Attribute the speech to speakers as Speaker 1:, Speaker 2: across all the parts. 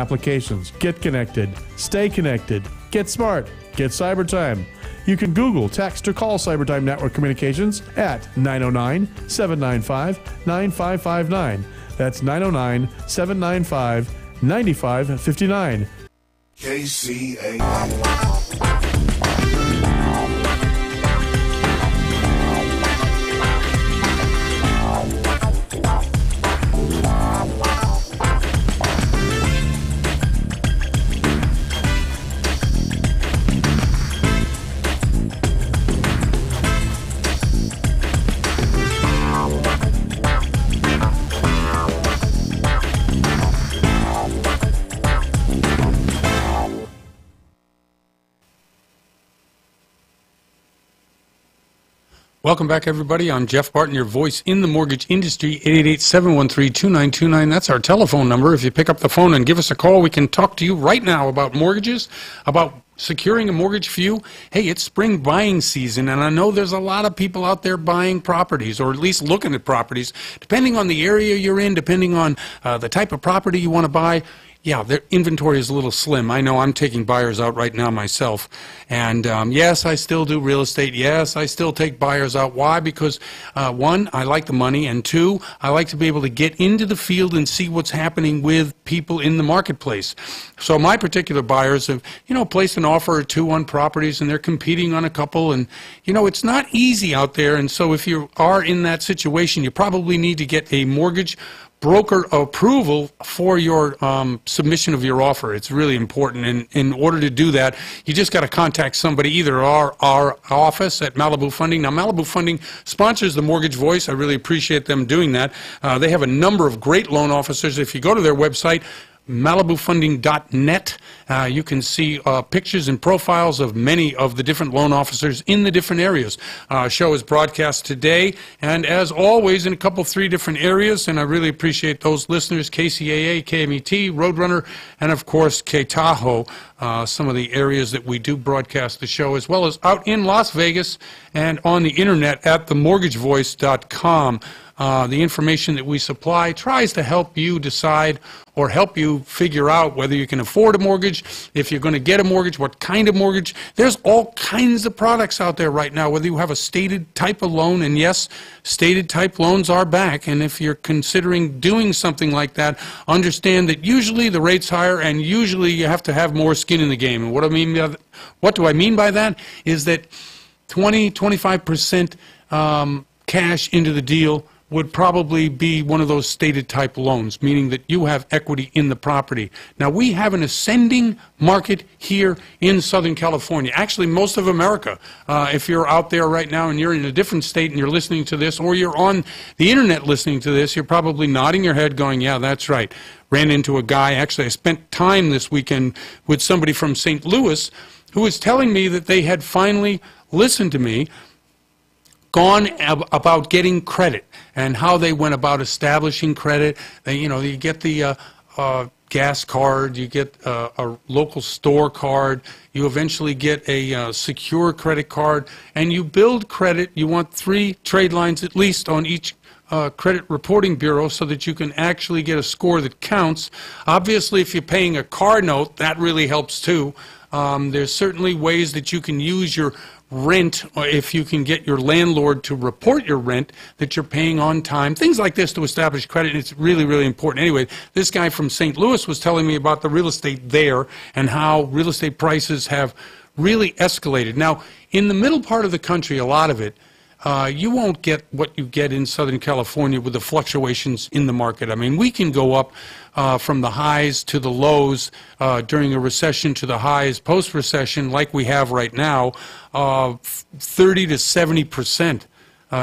Speaker 1: applications. Get connected. Stay connected. Get smart. Get CyberTime. You can Google, text, or call CyberTime Network Communications at 909-795-9559. That's 909-795-9559.
Speaker 2: KCAA.
Speaker 3: Welcome back, everybody. I'm Jeff Barton, your voice in the mortgage industry, 888-713-2929. That's our telephone number. If you pick up the phone and give us a call, we can talk to you right now about mortgages, about securing a mortgage for you. Hey, it's spring buying season, and I know there's a lot of people out there buying properties, or at least looking at properties. Depending on the area you're in, depending on the type of property you want to buy, yeah, their inventory is a little slim. I know I'm taking buyers out right now myself. And yes, I still do real estate. Yes, I still take buyers out. Why? Because one, I like the money, and two, I like to be able to get into the field and see what's happening with people in the marketplace. So my particular buyers have, placed an offer or two on properties, and they're competing on a couple. And, it's not easy out there. And so if you are in that situation, you probably need to get a mortgage broker approval for your submission of your offer. It's really important, and in order to do that, you just got to contact somebody, either our office at Malibu Funding. Now, Malibu Funding sponsors the Mortgage Voice. I really appreciate them doing that. They have a number of great loan officers. If you go to their website, malibufunding.net, you can see pictures and profiles of many of the different loan officers in the different areas. Show is broadcast today, and as always, in a couple, 3 different areas, and I really appreciate those listeners: KCAA, KMET, Roadrunner, and of course K-Tahoe, some of the areas that we do broadcast the show, as well as out in Las Vegas and on the internet at themortgagevoice.com. The information that we supply tries to help you decide or help you figure out whether you can afford a mortgage, if you're going to get a mortgage, what kind of mortgage. There's all kinds of products out there right now, whether you have a stated type of loan, and yes, stated type loans are back, and if you're considering doing something like that, understand that usually the rate's higher, and usually you have to have more skin in the game. And what do I mean by that is that 20-25% cash into the deal would probably be one of those stated type loans, meaning that you have equity in the property. Now, we have an ascending market here in Southern California, actually most of America. If you're out there right now and you're in a different state and you're listening to this, or you're on the internet listening to this, you're probably nodding your head going, yeah, that's right. Ran into a guy, actually I spent time this weekend with somebody from St. Louis who was telling me that they had finally listened to me, gone about getting credit and how they went about establishing credit. You get the gas card, you get a local store card, you eventually get a secure credit card, and you build credit. You want 3 trade lines at least on each credit reporting bureau so that you can actually get a score that counts. Obviously, if you're paying a car note, that really helps too. There's certainly ways that you can use your rent, or if you can get your landlord to report your rent that you're paying on time, things like this to establish credit. It's really, really important. Anyway, this guy from St. Louis was telling me about the real estate there and how real estate prices have really escalated. Now, in the middle part of the country, a lot of it, you won't get what you get in Southern California with the fluctuations in the market. I mean, we can go up from the highs to the lows during a recession to the highs post-recession like we have right now, 30 to 70%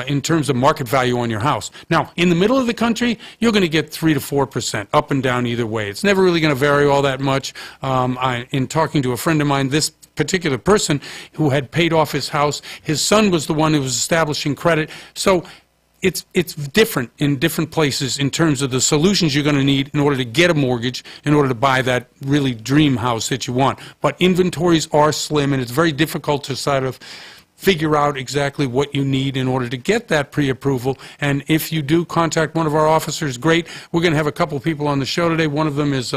Speaker 3: in terms of market value on your house. Now, in the middle of the country, you're going to get 3 to 4% up and down either way. It's never really going to vary all that much. In talking to a friend of mine, this particular person who had paid off his house, his son was the one who was establishing credit. So it's different in different places in terms of the solutions you're going to need in order to get a mortgage, in order to buy that really dream house that you want. But inventories are slim, and it's very difficult to sort of figure out exactly what you need in order to get that pre-approval. And if you do contact one of our officers, great. We're going to have a couple of people on the show today. One of them is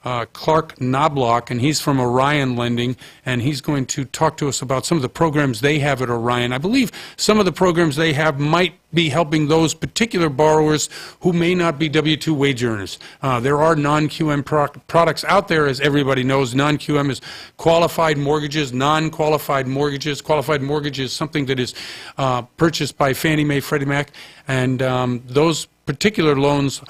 Speaker 3: Clark Knobloch, and he's from Orion Lending, and he's going to talk to us about some of the programs they have at Orion. I believe some of the programs they have might be helping those particular borrowers who may not be W-2 wage earners. There are non-QM products out there, as everybody knows. Non-QM is qualified mortgages, non-qualified mortgages. Qualified mortgage is something that is purchased by Fannie Mae, Freddie Mac, and those particular loans,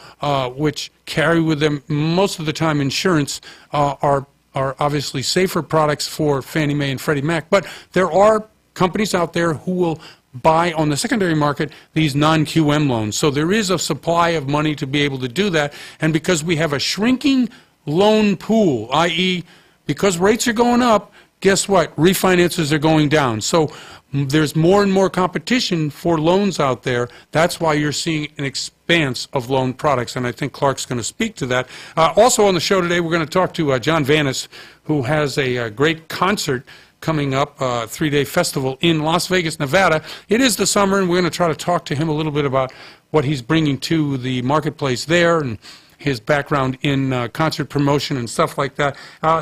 Speaker 3: which carry with them most of the time insurance, are obviously safer products for Fannie Mae and Freddie Mac. But there are companies out there who will buy on the secondary market these non-QM loans. So there is a supply of money to be able to do that. And because we have a shrinking loan pool, i.e., because rates are going up, guess what? Refinances are going down. So there's more and more competition for loans out there. That's why you're seeing an expanse of loan products, and I think Clark's going to speak to that. Also on the show today, we're going to talk to John Vanis, who has a great concert coming up, a 3-day festival in Las Vegas, Nevada. It is the summer, and we're going to try to talk to him a little bit about what he's bringing to the marketplace there and his background in concert promotion and stuff like that.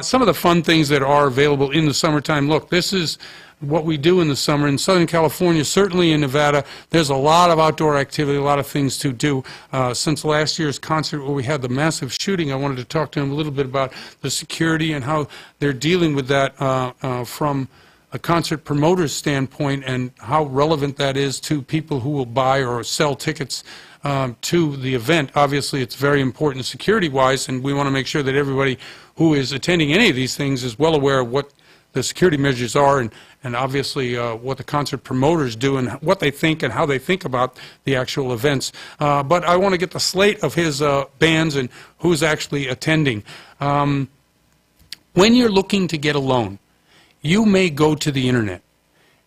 Speaker 3: Some of the fun things that are available in the summertime. Look, this is what we do in the summer. In Southern California, certainly in Nevada, there's a lot of outdoor activity, a lot of things to do. Since last year's concert where we had the massive shooting, I wanted to talk to him a little bit about the security and how they're dealing with that from a concert promoter's standpoint, and how relevant that is to people who will buy or sell tickets to the event. Obviously, it's very important security-wise, and we want to make sure that everybody who is attending any of these things is well aware of what the security measures are, and obviously what the concert promoters do and what they think and how they think about the actual events. But I want to get the slate of his bands and who's actually attending. When you're looking to get a loan, you may go to the internet.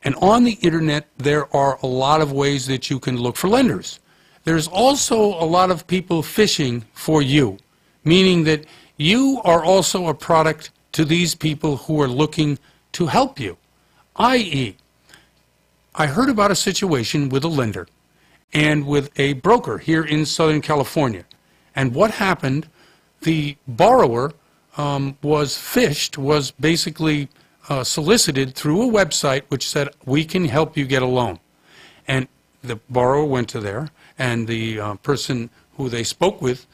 Speaker 3: And on the internet, there are a lot of ways that you can look for lenders. There's also a lot of people fishing for you, meaning that you are also a product to these people who are looking to help you. I.e., I heard about a situation with a lender and with a broker here in Southern California. And what happened, the borrower was fished, was basically solicited through a website which said, we can help you get a loan. And the borrower went to there, and the person who they spoke with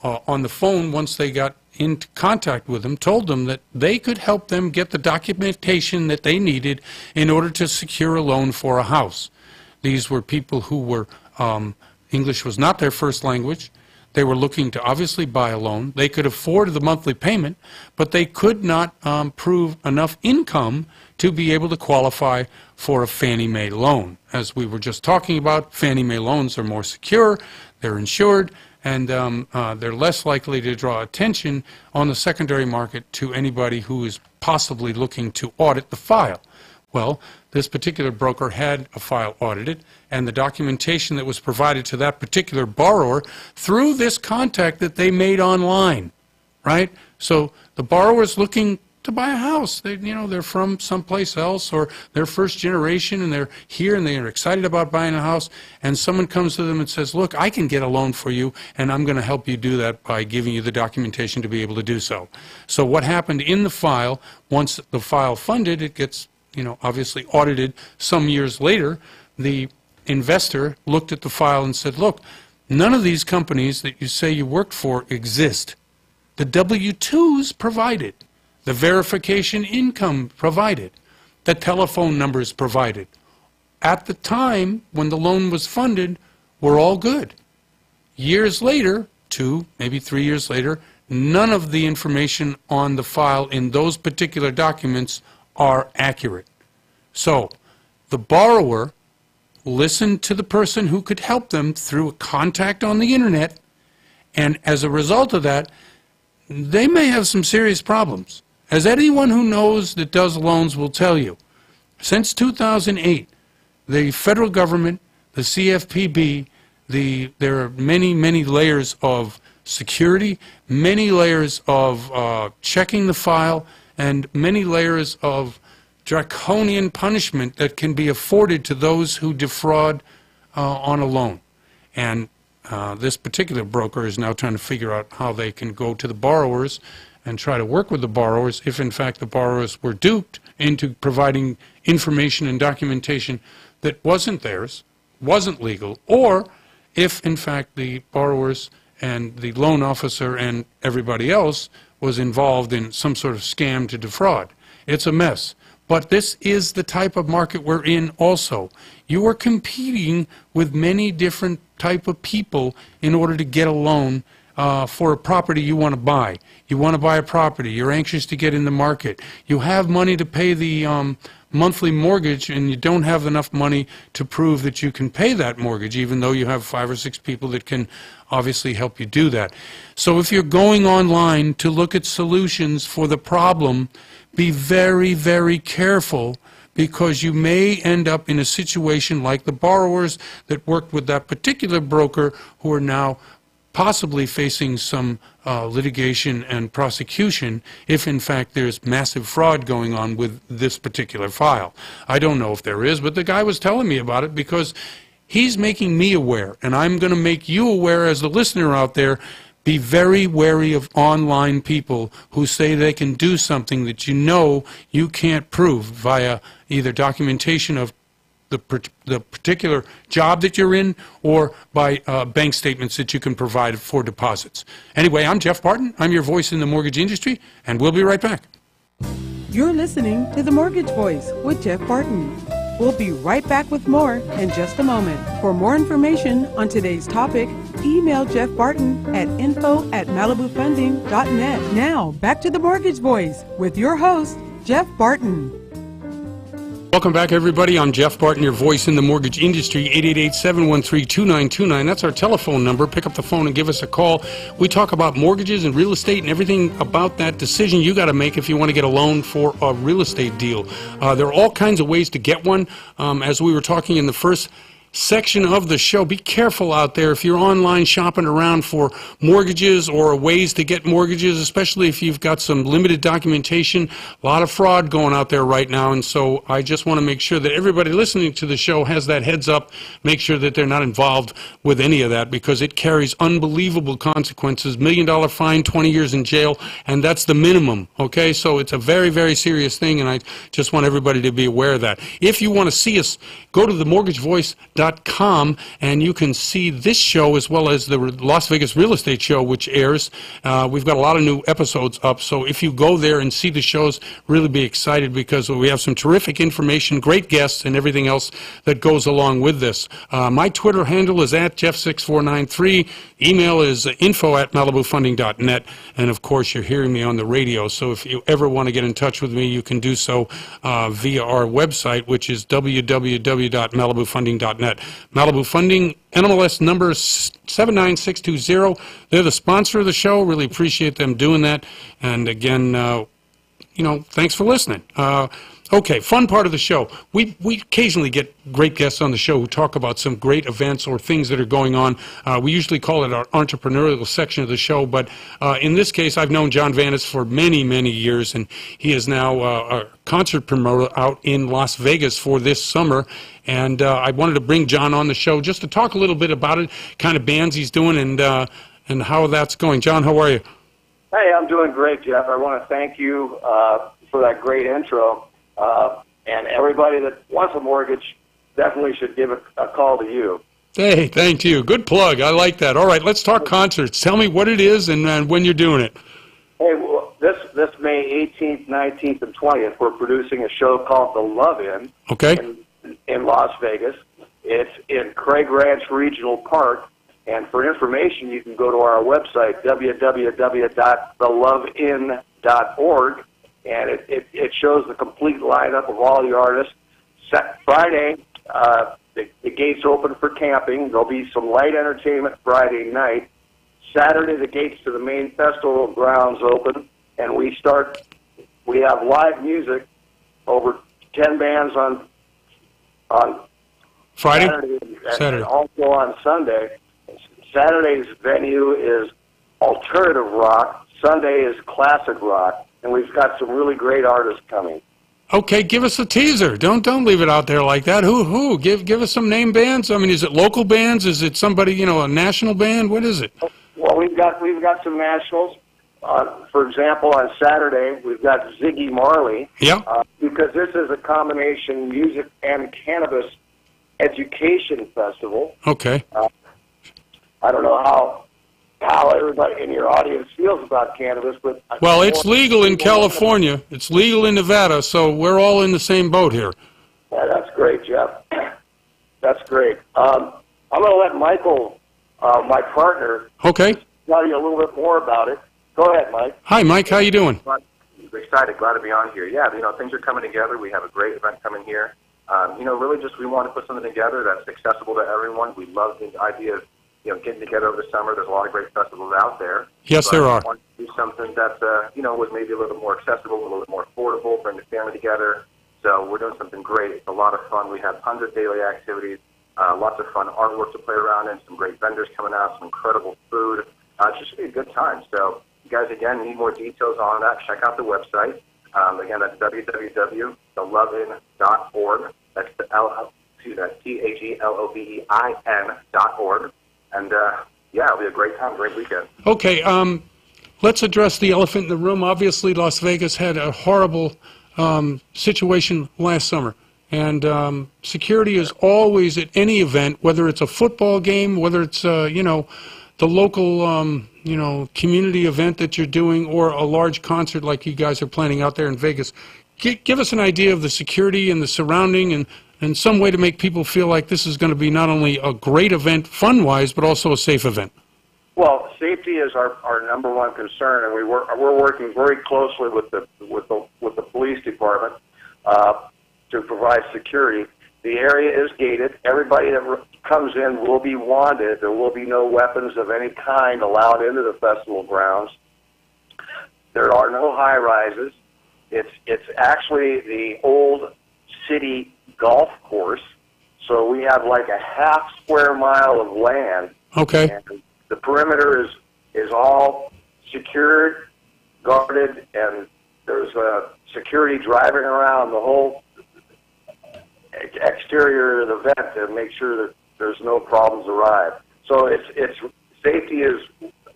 Speaker 3: on the phone, once they got into contact with them, told them that they could help them get the documentation that they needed in order to secure a loan for a house. These were people who were, English was not their first language. They were looking to obviously buy a loan. They could afford the monthly payment, but they could not prove enough income to be able to qualify for a Fannie Mae loan. As we were just talking about, Fannie Mae loans are more secure, they're insured, and they're less likely to draw attention on the secondary market to anybody who is possibly looking to audit the file. Well, this particular broker had a file audited, and the documentation that was provided to that particular borrower through this contact that they made online, right? So the borrower's looking to buy a house. They're from someplace else, or they're first generation, and they're here and they're excited about buying a house, and someone comes to them and says, look, I can get a loan for you, and I'm going to help you do that by giving you the documentation to be able to do so. So what happened in the file, once the file funded, it gets obviously audited some years later. The investor looked at the file and said, look, none of these companies that you say you worked for exist. The W-2s provided, the verification income provided, the telephone numbers provided. At the time when the loan was funded, were all good. Years later, 2, maybe 3 years later, none of the information on the file in those particular documents are accurate. So the borrower listened to the person who could help them through a contact on the internet, and as a result of that, they may have some serious problems. As anyone who knows that does loans will tell you, since 2008, the federal government, the CFPB, there are many, many layers of security, many layers of checking the file, and many layers of draconian punishment that can be afforded to those who defraud on a loan. And this particular broker is now trying to figure out how they can go to the borrowers and try to work with the borrowers if, in fact, the borrowers were duped into providing information and documentation that wasn't theirs, wasn't legal, or if, in fact, the borrowers and the loan officer and everybody else was involved in some sort of scam to defraud. It's a mess. But this is the type of market we're in also. You are competing with many different type of people in order to get a loan for a property you want to buy. You want to buy a property. You're anxious to get in the market. You have money to pay the monthly mortgage, and you don't have enough money to prove that you can pay that mortgage, even though you have 5 or 6 people that can obviously help you do that. So if you're going online to look at solutions for the problem, be very, very careful, because you may end up in a situation like the borrowers that worked with that particular broker who are now possibly facing some litigation and prosecution if, in fact, there's massive fraud going on with this particular file. I don't know if there is, but the guy was telling me about it because he's making me aware, and I'm going to make you aware as the listener out there. Be very wary of online people who say they can do something that you know you can't prove via either documentation of the particular job that you're in or by bank statements that you can provide for deposits. Anyway, I'm Jeff Barton. I'm your voice in the mortgage industry, and we'll be right back.
Speaker 2: You're listening to The Mortgage Voice with Jeff Barton. We'll be right back with more in just a moment. For more information on today's topic, email Jeff Barton at info@malibufunding.net. Now, back to The Mortgage Voice with your host, Jeff Barton.
Speaker 3: Welcome back, everybody. I'm Jeff Barton, your voice in the mortgage industry. 888-713-2929. That's our telephone number. Pick up the phone and give us a call. We talk about mortgages and real estate and everything about that decision you got to make if you want to get a loan for a real estate deal. There are all kinds of ways to get one. As we were talking in the first section of the show, be careful out there if you're online shopping around for mortgages or ways to get mortgages, especially if you've got some limited documentation. A lot of fraud going out there right now, and so I just want to make sure that everybody listening to the show has that heads up. Make sure that they're not involved with any of that, because it carries unbelievable consequences. $1 million fine, 20 years in jail, and that's the minimum. Okay, so it's a very, very serious thing, and I just want everybody to be aware of that. If you want to see us, go to themortgagevoice.com, and you can see this show as well as the Las Vegas Real Estate Show, which airs. We've got a lot of new episodes up, so if you go there and see the shows, really be excited, because we have some terrific information, great guests, and everything else that goes along with this. My Twitter handle is @Jeff6493. Email is info@malibufunding.net, and of course you're hearing me on the radio, so if you ever want to get in touch with me, you can do so via our website, which is www.malibufunding.net. Malibu Funding, NMLS number 79620. They're the sponsor of the show. Really appreciate them doing that. And again, thanks for listening. Okay, fun part of the show. We occasionally get great guests on the show who talk about some great events or things that are going on. We usually call it our entrepreneurial section of the show, but in this case, I've known John Vanis for many, many years, and he is now a concert promoter out in Las Vegas for this summer. And I wanted to bring John on the show just to talk a little bit about it, kind of bands he's doing, and how that's going. John, how are you?
Speaker 4: Hey, I'm doing great, Jeff. I want to thank you for that great intro. And everybody that wants a mortgage definitely should give a call to you.
Speaker 3: Hey, thank you. Good plug. I like that. All right, let's talk concerts. Tell me what it is and when you're doing it.
Speaker 4: Hey, well, this May 18th, 19th, and 20th, we're producing a show called The Love-In.
Speaker 3: Okay.
Speaker 4: In Las Vegas. It's in Craig Ranch Regional Park. And for information, you can go to our website, www.thelovein.org. And it shows the complete lineup of all the artists. Friday, the gates open for camping. There'll be some light entertainment Friday night. Saturday, the gates to the main festival grounds open, and we have live music, over 10 bands on
Speaker 3: Friday?
Speaker 4: Saturday. And also on Sunday. Saturday's venue is alternative rock. Sunday is classic rock. And we've got some really great artists coming.
Speaker 3: Okay, give us a teaser. Don't leave it out there like that. Who? Give us some name bands. I mean, is it local bands? Is it somebody, a national band? What is it?
Speaker 4: Well, we've got some nationals. for example, on Saturday, we've got Ziggy Marley.
Speaker 3: Yeah.
Speaker 4: Because this is a combination music and cannabis education festival.
Speaker 3: Okay.
Speaker 4: I don't know how everybody in your audience feels about cannabis, but
Speaker 3: Well, it's legal in California. It's legal in Nevada, so we're all in the same boat here.
Speaker 4: Yeah, that's great, Jeff. That's great. I'm going to let Michael, my partner,
Speaker 3: Okay.
Speaker 4: tell you a little bit more about it. Go ahead, Mike.
Speaker 3: Hi, Mike. How you doing?
Speaker 5: Excited, glad to be on here. Yeah, things are coming together. We have a great event coming here. Really just we want to put something together that's accessible to everyone. We love the idea of getting together over the summer. There's a lot of great festivals out there.
Speaker 3: Yes, there are.
Speaker 5: We want to do something that's was maybe a little bit more accessible, a little bit more affordable, bring the family together. So we're doing something great. It's a lot of fun. We have tons of daily activities, lots of fun artwork to play around in, some great vendors coming out, some incredible food. It's just going to be a good time. So you guys, again, need more details on that, check out the website. Again, that's www.thelovein.org. That's TAGLOVEIN.org. And, it'll be a great time, great weekend.
Speaker 3: Okay, let's address the elephant in the room. Obviously, Las Vegas had a horrible situation last summer. And security is always at any event, whether it's a football game, whether it's, the local, community event that you're doing, or a large concert like you guys are planning out there in Vegas. Give us an idea of the security and the surrounding and some way to make people feel like this is going to be not only a great event fun-wise, but also a safe event.
Speaker 4: Well, safety is our number one concern, and we're working very closely with the police department to provide security. The area is gated. Everybody that comes in will be wanted. There will be no weapons of any kind allowed into the festival grounds. There are no high-rises. It's actually the old city golf course, so we have like a half square mile of land.
Speaker 3: Okay.
Speaker 4: And the perimeter is all secured, guarded, and there's security driving around the whole exterior of the event to make sure that there's no problems arrive. So it's safety is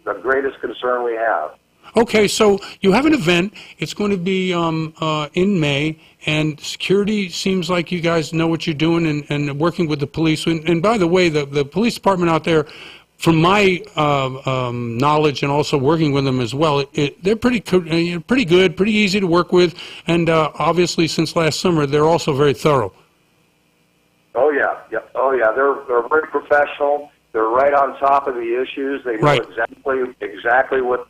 Speaker 4: the greatest concern we have.
Speaker 3: Okay, so you have an event. It's going to be in May, and security seems like you guys know what you're doing and working with the police. And by the way, the police department out there, from my knowledge and also working with them as well, they're pretty good, pretty easy to work with, and obviously since last summer, they're also very thorough.
Speaker 4: Oh yeah, yep. Oh yeah, they're very professional. They're right on top of the issues. They know
Speaker 3: Right.
Speaker 4: exactly what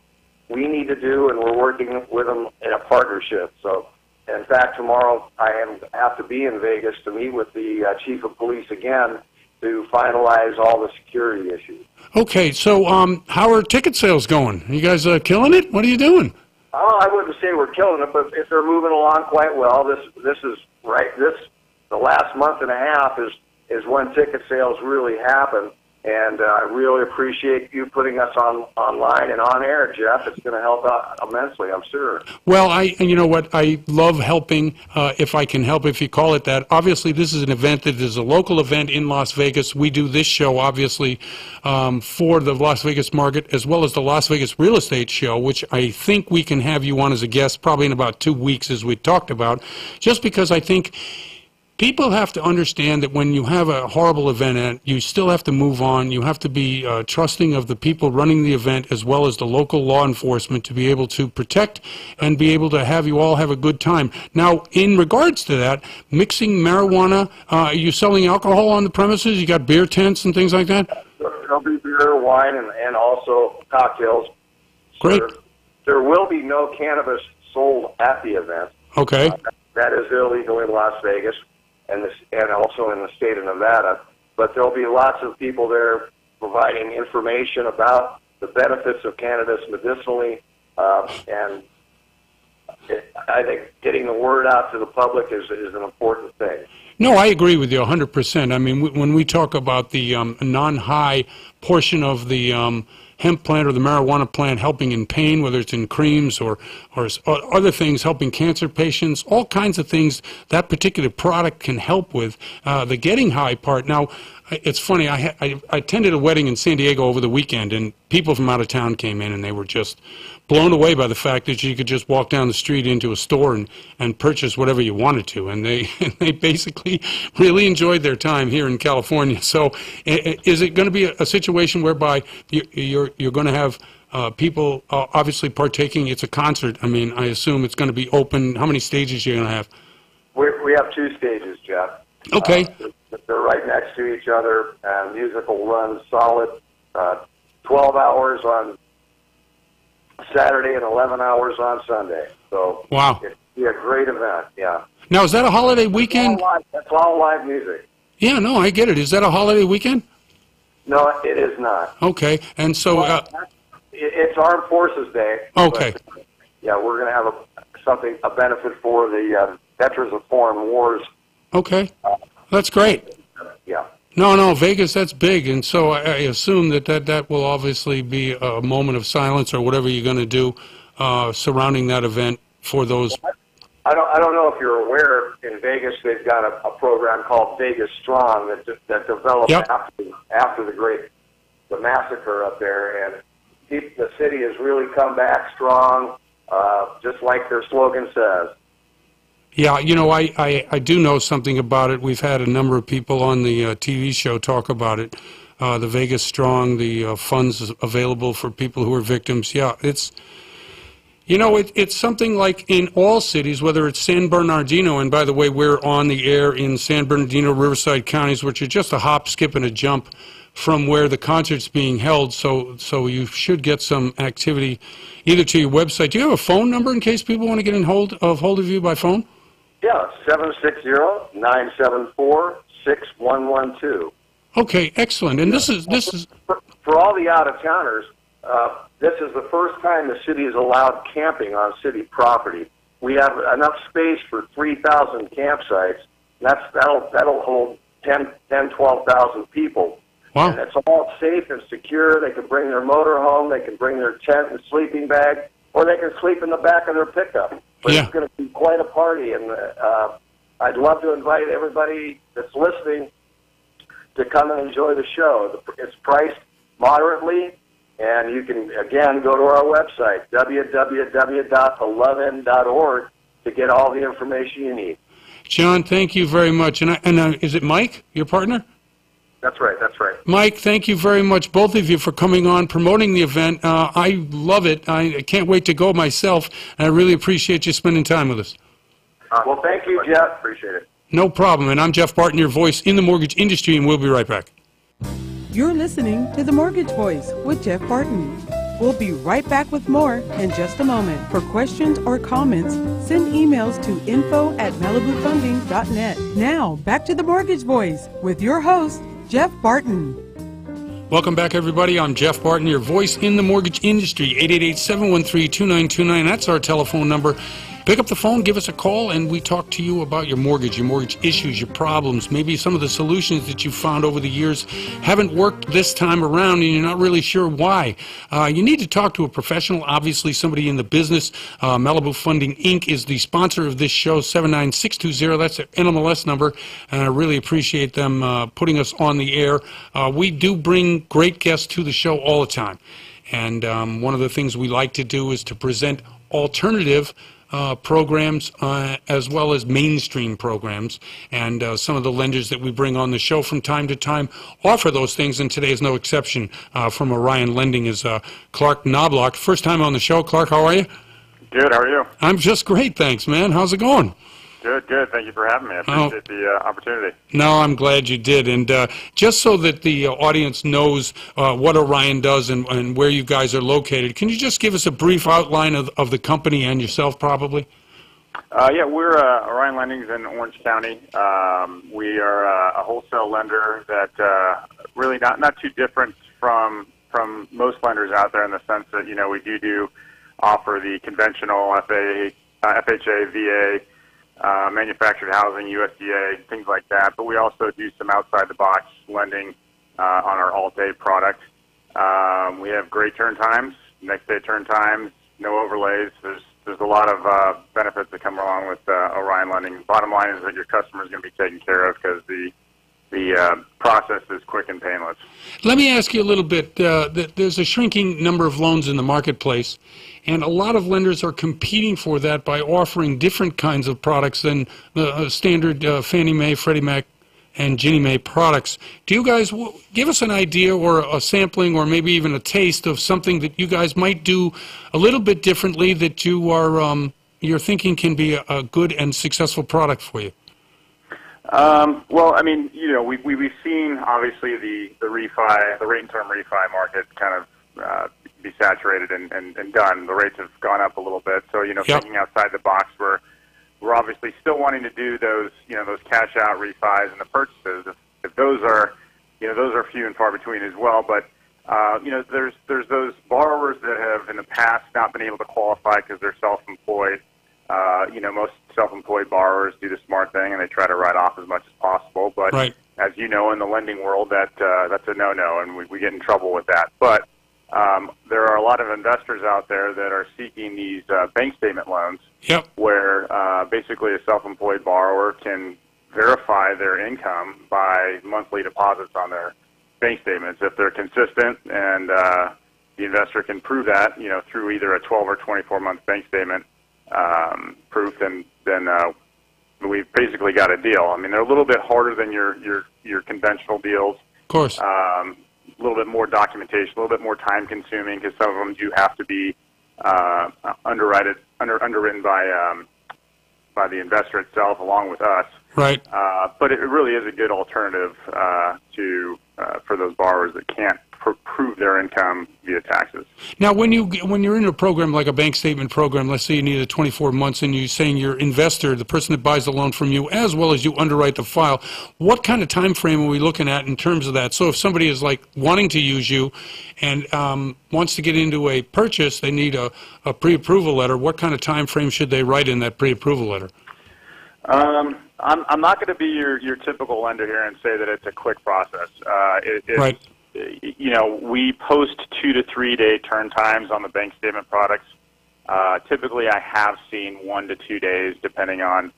Speaker 4: we need to do, and we're working with them in a partnership. So, in fact, tomorrow I have to be in Vegas to meet with the chief of police again to finalize all the security issues.
Speaker 3: Okay, so how are ticket sales going? Are you guys killing it? What are you doing?
Speaker 4: Oh, I wouldn't say we're killing it, but if they're moving along quite well, this is right. The last month and a half is when ticket sales really happen. And I really appreciate you putting us online and on air, Jeff. It's going to help out immensely, I'm sure.
Speaker 3: Well, you know what? I love helping, if I can help, if you call it that. Obviously, this is an event that is a local event in Las Vegas. We do this show, obviously, for the Las Vegas market, as well as the Las Vegas Real Estate Show, which I think we can have you on as a guest probably in about 2 weeks, as we talked about, just because I think people have to understand that when you have a horrible event, you still have to move on. You have to be trusting of the people running the event as well as the local law enforcement to be able to protect and be able to have you all have a good time. Now, in regards to that, mixing marijuana, are you selling alcohol on the premises? You got beer tents and things like that?
Speaker 4: There'll be beer, wine, and also cocktails.
Speaker 3: Great.
Speaker 4: There will be no cannabis sold at the event.
Speaker 3: Okay.
Speaker 4: That is illegal in Las Vegas. And also in the state of Nevada. But there'll be lots of people there providing information about the benefits of cannabis medicinally, and I think getting the word out to the public is an important thing.
Speaker 3: No, I agree with you 100%. I mean, when we talk about the non-high portion of the hemp plant or the marijuana plant helping in pain, whether it's in creams or other things, helping cancer patients, all kinds of things that particular product can help with, the getting high part. Now, it's funny. I attended a wedding in San Diego over the weekend, and people from out of town came in, and they were just blown away by the fact that you could just walk down the street into a store and purchase whatever you wanted to, and they they basically really enjoyed their time here in California. So, is it going to be a situation whereby you're going to have people obviously partaking? It's a concert. I mean, I assume it's going to be open. How many stages are you going to have?
Speaker 4: We have 2 stages, Jeff.
Speaker 3: Okay.
Speaker 4: They're right next to each other, and music will run solid 12 hours on Saturday and 11 hours on Sunday. So
Speaker 3: wow,
Speaker 4: it'll be a great event, yeah.
Speaker 3: Now, is that a holiday weekend?
Speaker 4: That's all live music.
Speaker 3: Yeah, no, I get it. Is that a holiday weekend?
Speaker 4: No, it is not.
Speaker 3: Okay, and so...
Speaker 4: it's Armed Forces Day.
Speaker 3: Okay.
Speaker 4: But, yeah, we're going to have a benefit for the Veterans of Foreign Wars.
Speaker 3: Okay, that's great.
Speaker 4: Yeah.
Speaker 3: No, Vegas, that's big, and so I assume that will obviously be a moment of silence or whatever you're going to do surrounding that event for those.
Speaker 4: I don't know if you're aware, in Vegas they've got a program called Vegas Strong that developed after the massacre up there, and the city has really come back strong, just like their slogan says.
Speaker 3: Yeah, you know, I do know something about it. We've had a number of people on the TV show talk about it. The Vegas Strong, the funds available for people who are victims. Yeah, it's, you know, it's something like in all cities, whether it's San Bernardino, and by the way, we're on the air in San Bernardino, Riverside counties, which are just a hop, skip, and a jump from where the concert's being held, so you should get some activity either to your website. Do you have a phone number in case people want to get in hold of you by phone?
Speaker 4: Yeah, 760-974-6112.
Speaker 3: Okay, excellent. And this is
Speaker 4: for all the out-of-towners, this is the first time the city has allowed camping on city property. We have enough space for 3,000 campsites. That'll hold 12,000 people.
Speaker 3: Wow.
Speaker 4: And it's all safe and secure. They can bring their motor home, they can bring their tent and sleeping bag, or they can sleep in the back of their pickup. But
Speaker 3: yeah.
Speaker 4: It's going to be quite a party, and I'd love to invite everybody that's listening to come and enjoy the show. It's priced moderately, and you can, again, go to our website, www.theloveend.org, to get all the information you need.
Speaker 3: John, thank you very much. And is it Mike, your partner?
Speaker 4: That's right.
Speaker 3: Mike, thank you very much, both of you, for coming on, promoting the event. I love it. I can't wait to go myself, and I really appreciate you spending time with us.
Speaker 4: Well, thank you, Jeff. Appreciate it.
Speaker 3: No problem. And I'm Jeff Barton, your voice in the mortgage industry, and we'll be right back.
Speaker 2: You're listening to The Mortgage Voice with Jeff Barton. We'll be right back with more in just a moment. For questions or comments, send emails to info@malibufunding.net. Now, back to The Mortgage Voice with your host, Jeff Barton.
Speaker 3: Welcome back, everybody. I'm Jeff Barton, your voice in the mortgage industry. 888-713-2929. That's our telephone number. Pick up the phone, give us a call, and we talk to you about your mortgage issues, your problems, maybe some of the solutions that you've found over the years haven't worked this time around and you're not really sure why. You need to talk to a professional, obviously somebody in the business. Malibu Funding, Inc. is the sponsor of this show, 79620. That's their NMLS number, and I really appreciate them putting us on the air. We do bring great guests to the show all the time, and one of the things we like to do is to present alternative programs as well as mainstream programs, and some of the lenders that we bring on the show from time to time offer those things, and today is no exception. From Orion Lending is Clark Knobloch. First time on the show. Clark, how are you?
Speaker 6: Good, how are you?
Speaker 3: I'm just great, thanks, man. How's it going?
Speaker 6: Good. Thank you for having me. I appreciate the opportunity.
Speaker 3: No, I'm glad you did. And just so that the audience knows what Orion does and where you guys are located, can you just give us a brief outline of the company and yourself, probably?
Speaker 6: Yeah, we're Orion Lending in Orange County. We are a wholesale lender that really not too different from most lenders out there in the sense that, you know, we do offer the conventional FHA, VA, manufactured housing, USDA, things like that. But we also do some outside-the-box lending on our Alt-A product. We have great turn times, next-day turn times, no overlays. There's a lot of benefits that come along with Orion Lending. Bottom line is that your customer is going to be taken care of because the the process is quick and painless.
Speaker 3: Let me ask you a little bit. There's a shrinking number of loans in the marketplace, and a lot of lenders are competing for that by offering different kinds of products than the standard Fannie Mae, Freddie Mac, and Ginnie Mae products. Do you guys give us an idea or a sampling or maybe even a taste of something that you guys might do a little bit differently that you are you're thinking can be a good and successful product for you?
Speaker 6: Well, I mean, you know, we've seen obviously the refi, the rate and term refi market kind of be saturated and done. The rates have gone up a little bit. So, you know,
Speaker 3: Yep.
Speaker 6: thinking outside the box, we're obviously still wanting to do those, you know, those cash out refis and the purchases. If those are, you know, those are few and far between as well. But you know, there's those borrowers that have in the past not been able to qualify because they're self-employed. You know, most self-employed borrowers do the smart thing and they try to write off as much as possible. But
Speaker 3: Right.
Speaker 6: as you know, in the lending world, that's a no-no, and we get in trouble with that. But there are a lot of investors out there that are seeking these bank statement loans,
Speaker 3: Yep.
Speaker 6: where basically a self-employed borrower can verify their income by monthly deposits on their bank statements. If they're consistent and the investor can prove that, you know, through either a 12 or 24-month bank statement proof, then we've basically got a deal. I mean, they're a little bit harder than your conventional deals.
Speaker 3: Of course.
Speaker 6: A little bit more documentation, a little bit more time consuming because some of them do have to be underwritten by the investor itself along with us.
Speaker 3: Right.
Speaker 6: But it really is a good alternative for those borrowers that can't prove their income via taxes.
Speaker 3: Now, when you're in a program like a bank statement program, let's say you need 24 months, and you're saying your investor, the person that buys the loan from you, as well as you underwrite the file, what kind of time frame are we looking at in terms of that? So if somebody is like wanting to use you and wants to get into a purchase, they need a pre-approval letter. What kind of time frame should they write in that pre-approval letter?
Speaker 6: I'm not going to be your typical lender here and say that it's a quick process.
Speaker 3: Right.
Speaker 6: You know, we post 2 to 3 day turn times on the bank statement products. Typically, I have seen 1 to 2 days, depending on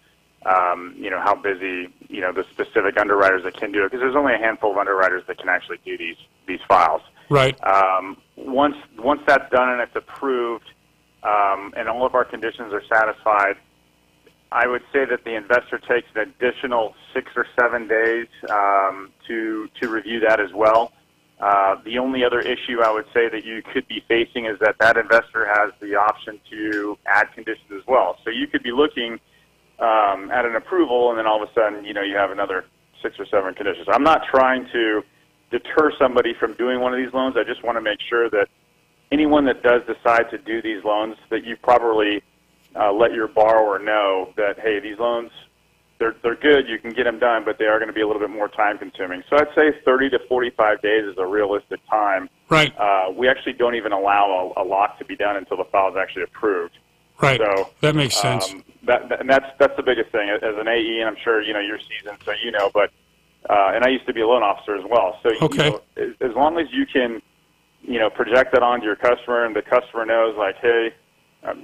Speaker 6: you know, how busy, you know, the specific underwriters that can do it, because there's only a handful of underwriters that can actually do these files.
Speaker 3: Right.
Speaker 6: Once that's done and it's approved, and all of our conditions are satisfied, I would say that the investor takes an additional 6 or 7 days to review that as well. The only other issue I would say that you could be facing is that investor has the option to add conditions as well. So you could be looking at an approval, and then all of a sudden, you know, you have another 6 or 7 conditions. I'm not trying to deter somebody from doing one of these loans. I just want to make sure that anyone that does decide to do these loans, that you properly let your borrower know that, hey, these loans, they're good, you can get them done, but they are going to be a little bit more time consuming. So I'd say 30 to 45 days is a realistic time.
Speaker 3: Right.
Speaker 6: We actually don't even allow a lock to be done until the file is actually approved.
Speaker 3: Right.
Speaker 6: So
Speaker 3: that makes sense.
Speaker 6: And that's the biggest thing. As an AE, and I'm sure, you know, you're seasoned, so you know, but and I used to be a loan officer as well. So
Speaker 3: Okay.
Speaker 6: You know, as long as you can, you know, project that onto your customer, and the customer knows, like, hey,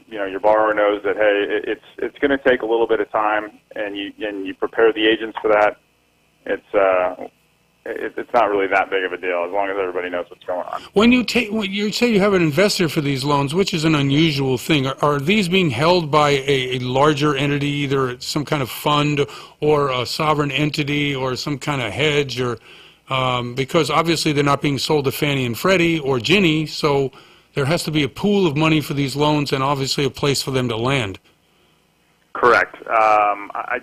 Speaker 6: you know, your borrower knows that, hey, it's going to take a little bit of time, and you prepare the agents for that. It's not really that big of a deal as long as everybody knows what's going on.
Speaker 3: When you say you have an investor for these loans, which is an unusual thing, are these being held by a larger entity, either some kind of fund or a sovereign entity or some kind of hedge, or because obviously they're not being sold to Fannie and Freddie or Ginnie, so there has to be a pool of money for these loans and obviously a place for them to land.
Speaker 6: Correct. I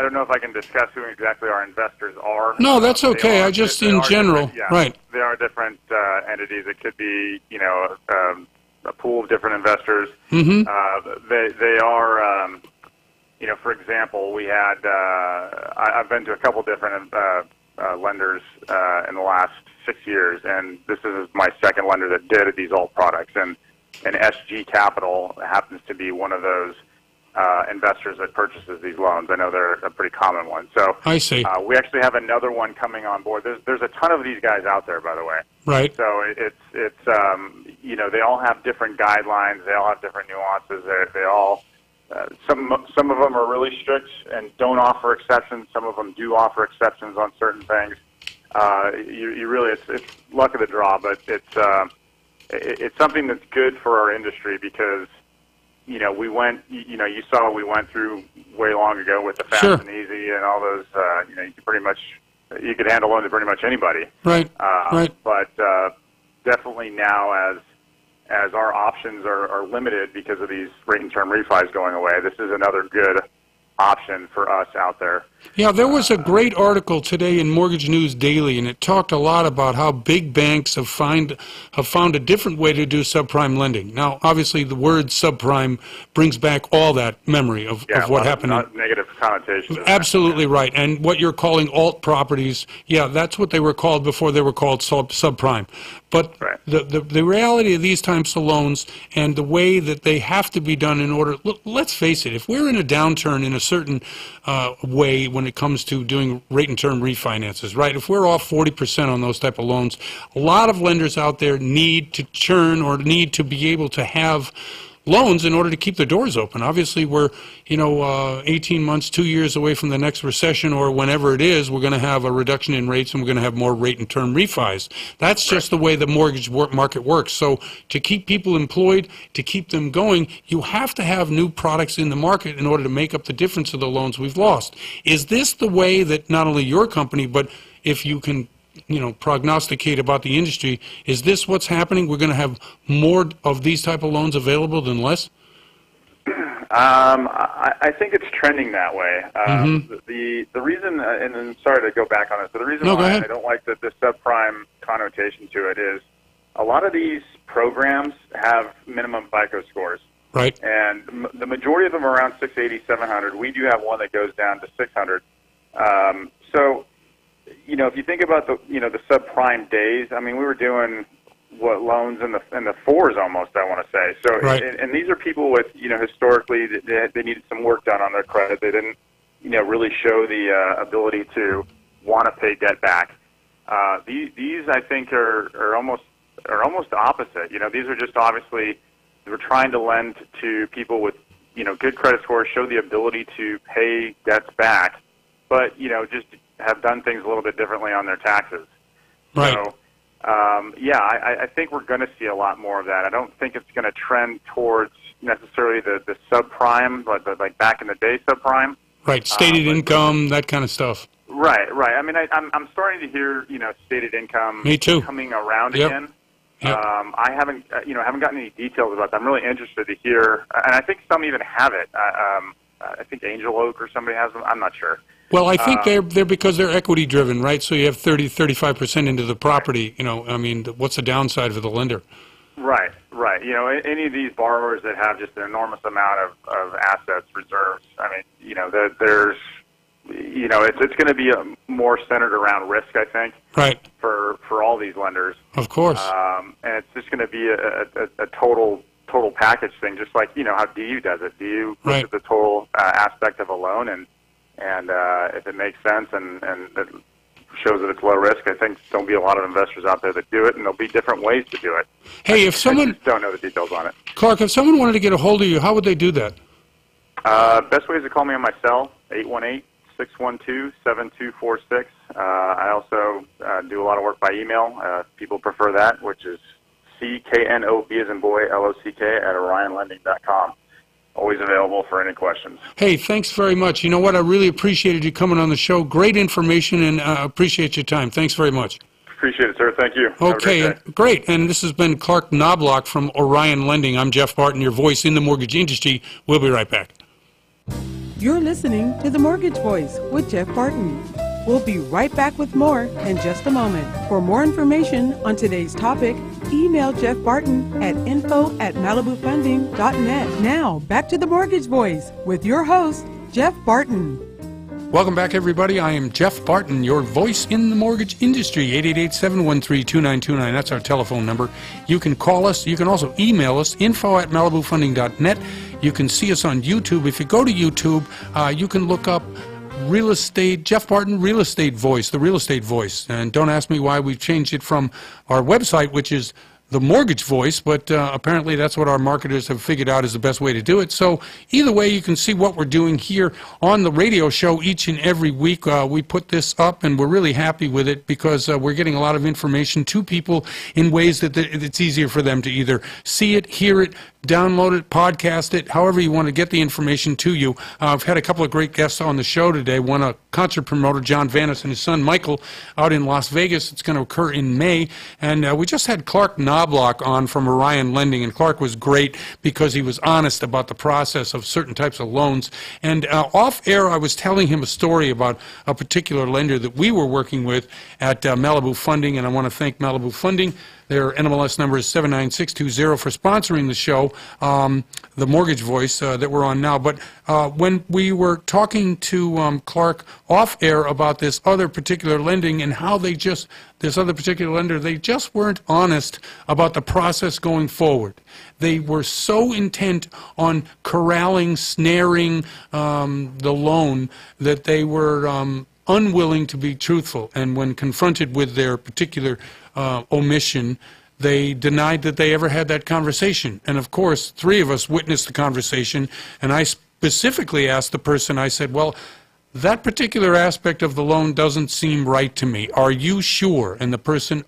Speaker 6: don't know if I can discuss who exactly our investors are.
Speaker 3: No, that's okay. I just in general, right?
Speaker 6: They are different entities. It could be, you know, a pool of different investors.
Speaker 3: Mm-hmm.
Speaker 6: They are, you know, for example, we had. I've been to a couple different lenders in the last 6 years, and this is my second lender that did these alt products, and SG Capital happens to be one of those investors that purchases these loans. I know they're a pretty common one. So
Speaker 3: I see.
Speaker 6: We actually have another one coming on board. There's a ton of these guys out there, by the way.
Speaker 3: Right.
Speaker 6: So it's you know, they all have different guidelines. They all have different nuances. They all some of them are really strict and don't offer exceptions. Some of them do offer exceptions on certain things. You really, it's luck of the draw, but it's something that's good for our industry because, you know, you saw what we went through way long ago with the fast
Speaker 3: Sure.
Speaker 6: and easy and all those, you know, you could handle loans to pretty much anybody.
Speaker 3: Right, right.
Speaker 6: But definitely now as our options are limited because of these rate and term refis going away, this is another good option for us out there.
Speaker 3: Yeah, there was a great article today in Mortgage News Daily, and it talked a lot about how big banks have found a different way to do subprime lending. Now, obviously, the word subprime brings back all that memory of what happened.
Speaker 6: Not negative connotations.
Speaker 3: Absolutely right. And what you're calling alt properties, yeah, that's what they were called before they were called subprime. But
Speaker 6: right.
Speaker 3: the reality of these types of loans and the way that they have to be done in order, look, let's face it, if we're in a downturn in a certain way when it comes to doing rate and term refinances, right? If we're off 40% on those type of loans, a lot of lenders out there need to churn or need to be able to have loans in order to keep the doors open. Obviously, we're 18 months, 2 years away from the next recession, or whenever it is, we're going to have a reduction in rates and we're going to have more rate and term refis. That's just the way the mortgage market works. So to keep people employed, to keep them going, you have to have new products in the market in order to make up the difference of the loans we've lost. Is this the way that not only your company, but if you can prognosticate about the industry, is this what's happening? We're going to have more of these type of loans available than less?
Speaker 6: I think it's trending that way. The reason, and I'm sorry to go back on this, but the reason why I don't like the subprime connotation to it is a lot of these programs have minimum FICO scores.
Speaker 3: Right.
Speaker 6: And the majority of them are around 680, 700. We do have one that goes down to 600. So, if you think about the subprime days, I mean, we were doing loans in the fours almost, I want to say. So,
Speaker 3: right.
Speaker 6: and these are people with, historically they needed some work done on their credit. They didn't, really show the ability to want to pay debt back. These I think are almost opposite. These are just obviously we're trying to lend to people with, good credit scores, show the ability to pay debts back, but, just have done things a little bit differently on their taxes.
Speaker 3: Right.
Speaker 6: So, I think we're going to see a lot more of that. I don't think it's going to trend towards necessarily the subprime, like back in the day subprime.
Speaker 3: Right, stated income, that kind of stuff.
Speaker 6: Right. I mean, I'm starting to hear, stated income
Speaker 3: Me too.
Speaker 6: coming around
Speaker 3: Yep.
Speaker 6: again.
Speaker 3: Yep.
Speaker 6: I haven't gotten any details about that. I'm really interested to hear, and I think some even have it. I think Angel Oak or somebody has them. I'm not sure.
Speaker 3: Well, I think they're because they're equity driven, right? So you have 35% into the property. I mean, what's the downside for the lender?
Speaker 6: Right. Any of these borrowers that have just an enormous amount of assets, reserves. I mean, there's, it's going to be more centered around risk, I think.
Speaker 3: Right.
Speaker 6: For all these lenders.
Speaker 3: Of course.
Speaker 6: And it's just going to be a total package thing, just like how DU does it. DU looks at the total aspect of a loan, and if it makes sense and it shows that it's low risk, I think there'll be a lot of investors out there that do it, and there'll be different ways to do it.
Speaker 3: Hey, if someone...
Speaker 6: I just don't know the details on it.
Speaker 3: Clark, if someone wanted to get a hold of you, how would they do that?
Speaker 6: Best way is to call me on my cell, 818-612-7246. I also do a lot of work by email. People prefer that, which is CKNOB as in boy, LOCK @orionlending.com. Always available for any questions.
Speaker 3: Hey, thanks very much. You know what? I really appreciated you coming on the show. Great information, and appreciate your time. Thanks very much.
Speaker 6: Appreciate it, sir. Thank you.
Speaker 3: Okay, great. And this has been Clark Knobloch from Orion Lending. I'm Jeff Barton, your voice in the mortgage industry. We'll be right back.
Speaker 2: You're listening to The Mortgage Voice with Jeff Barton. We'll be right back with more in just a moment. For more information on today's topic, email Jeff Barton at info@malibufunding.net. Now, back to The Mortgage Voice with your host, Jeff Barton.
Speaker 3: Welcome back, everybody. I am Jeff Barton, your voice in the mortgage industry. 888-713-2929. That's our telephone number. You can call us. You can also email us, info@malibufunding.net. You can see us on YouTube. If you go to YouTube, you can look up Real Estate, Jeff Barton, Real Estate Voice, the Real Estate Voice. And don't ask me why we've changed it from our website, which is the mortgage voice, but apparently that's what our marketers have figured out is the best way to do it. So either way, you can see what we're doing here on the radio show each and every week. We put this up, and we're really happy with it because we're getting a lot of information to people in ways that it's easier for them to either see it, hear it, download it, podcast it, however you want to get the information to you. I've had a couple of great guests on the show today. One, a concert promoter, John Vanis, and his son, Michael, out in Las Vegas. It's going to occur in May. And we just had Clark Knobloch on from Orion Lending, and Clark was great because he was honest about the process of certain types of loans. And off air, I was telling him a story about a particular lender that we were working with at Malibu Funding, and I want to thank Malibu Funding. Their NMLS number is 79620 for sponsoring the show, the Mortgage Voice that we're on now. But when we were talking to Clark off air about this other particular lending and how this other particular lender, they just weren't honest about the process going forward. They were so intent on corralling, snaring the loan that they were unwilling to be truthful. And when confronted with their particular omission, they denied that they ever had that conversation. And of course, three of us witnessed the conversation, and I specifically asked the person, I said, well, that particular aspect of the loan doesn't seem right to me. Are you sure? And the person,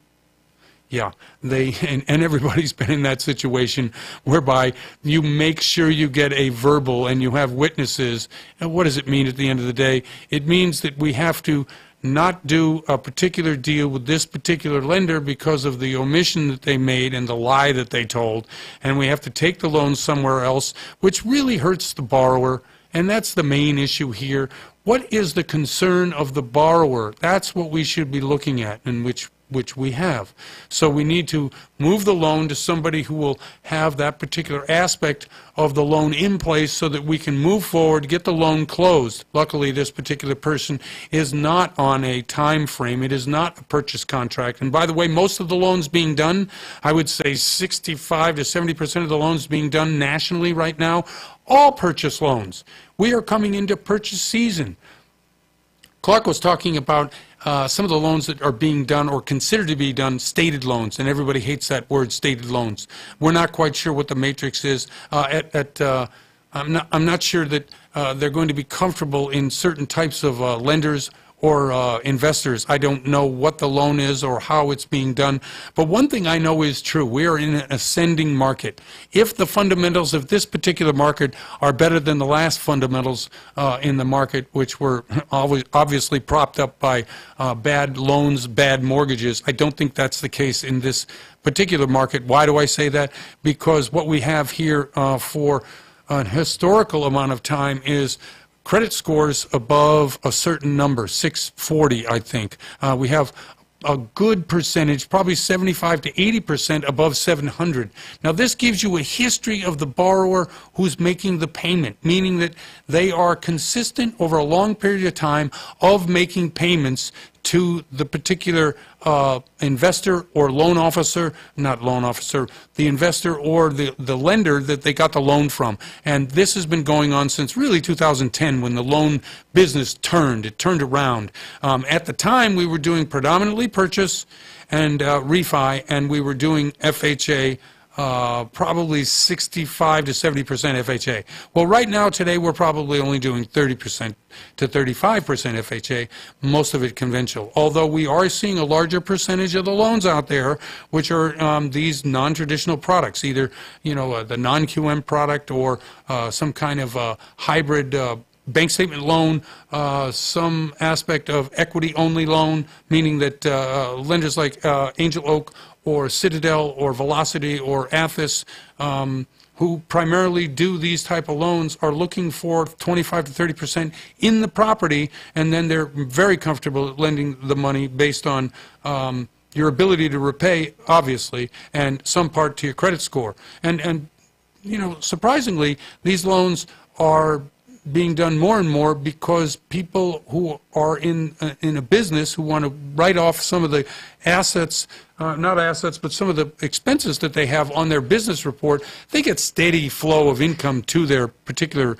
Speaker 3: yeah, and everybody's been in that situation whereby you make sure you get a verbal and you have witnesses. And what does it mean at the end of the day? It means that we have to not do a particular deal with this particular lender because of the omission that they made and the lie that they told, and we have to take the loan somewhere else, which really hurts the borrower, and that's the main issue here. What is the concern of the borrower? That's what we should be looking at, and which we have. So we need to move the loan to somebody who will have that particular aspect of the loan in place so that we can move forward, get the loan closed. Luckily, this particular person is not on a time frame. It is not a purchase contract. And by the way, most of the loans being done, I would say 65 to 70% of the loans being done nationally right now, all purchase loans. We are coming into purchase season. Clark was talking about some of the loans that are being done or considered to be done, stated loans, and everybody hates that word, stated loans. We're not quite sure what the matrix is. I'm not sure that they're going to be comfortable in certain types of lenders or investors. I don't know what the loan is or how it's being done. But one thing I know is true. We are in an ascending market. If the fundamentals of this particular market are better than the last fundamentals in the market, which were obviously propped up by bad loans, bad mortgages, I don't think that's the case in this particular market. Why do I say that? Because what we have here for an historical amount of time is credit scores above a certain number, 640, I think. We have a good percentage, probably 75 to 80% above 700. Now, this gives you a history of the borrower who's making the payment, meaning that they are consistent over a long period of time of making payments to the particular investor or loan officer, not loan officer, the investor or the lender that they got the loan from. And this has been going on since really 2010 when the loan business turned. It turned around. At the time, we were doing predominantly purchase and refi, and we were doing FHA, probably 65 to 70% FHA. Well, right now, today, we're probably only doing 30% to 35% FHA, most of it conventional. Although we are seeing a larger percentage of the loans out there, which are these non-traditional products, either the non-QM product or some kind of hybrid bank statement loan, some aspect of equity-only loan, meaning that lenders like Angel Oak or Citadel or Velocity or Athos, who primarily do these type of loans, are looking for 25 to 30% in the property, and then they're very comfortable lending the money based on your ability to repay, obviously, and some part to your credit score. And surprisingly, these loans are being done more and more because people who are in a business who want to write off some of the assets, not assets, but some of the expenses that they have on their business report, they get steady flow of income to their particular